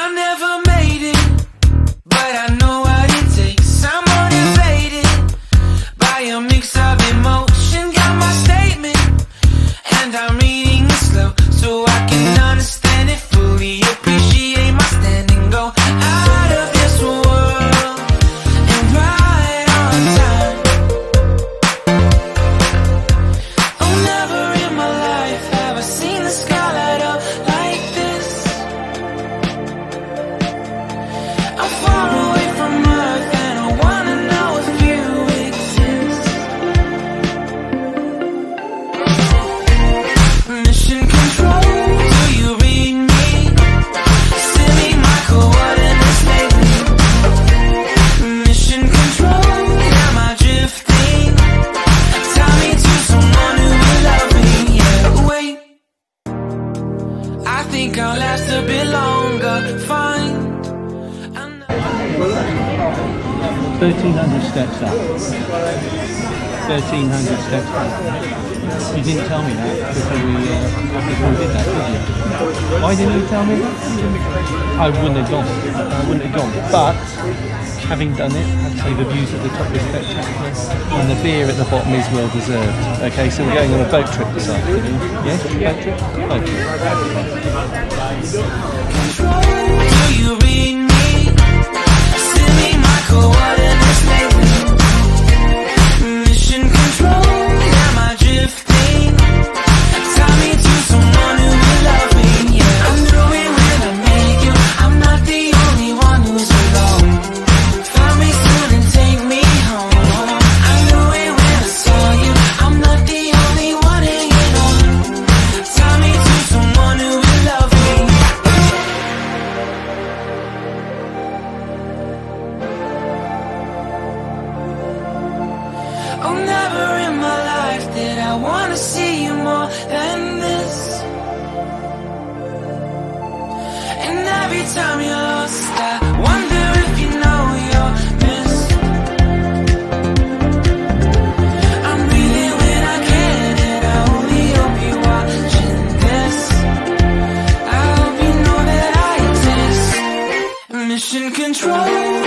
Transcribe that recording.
I never made it, but I know what it takes. I'm motivated by a mix of emotion. Got my statement, and I'm reading it slow so I can understand it fully. Appreciate my stand and go out of this world and right on time. Oh, never in my life have I seen the sky light up like this. I'm far away from Earth and I wanna know if you exist. Mission control, do you read me? Send me my coordinates lately. Mission control, am I drifting? Tie me to someone who will love me. Yeah, wait, I think I'll last a bit longer. Fine. 1,300 steps up. 1,300 steps up. You didn't tell me that before we did that, did you? Why didn't you tell me that? I wouldn't have gone. I wouldn't have gone. But having done it, I'd say the views at the top is spectacular, and the beer at the bottom is well deserved. Okay, so we're going on a boat trip this afternoon. Yes, boat trip. Boat trip. Do you read me? Send me my coordinates lately. Mission control, am I drifting? Tie me to someone who will love me. Yeah, I knew it when I met you. I'm not the only one who's alone. Find me soon and take me home. I knew it when I saw you. I'm not the only one hanging on. Tie me to someone who will love me. Oh, never in my life did I want to see you more than this. And every time you're lost, I wonder if you know you're missed. I'm breathing when I can, and I only hope you're watching this. I hope you know that I exist. Mission control.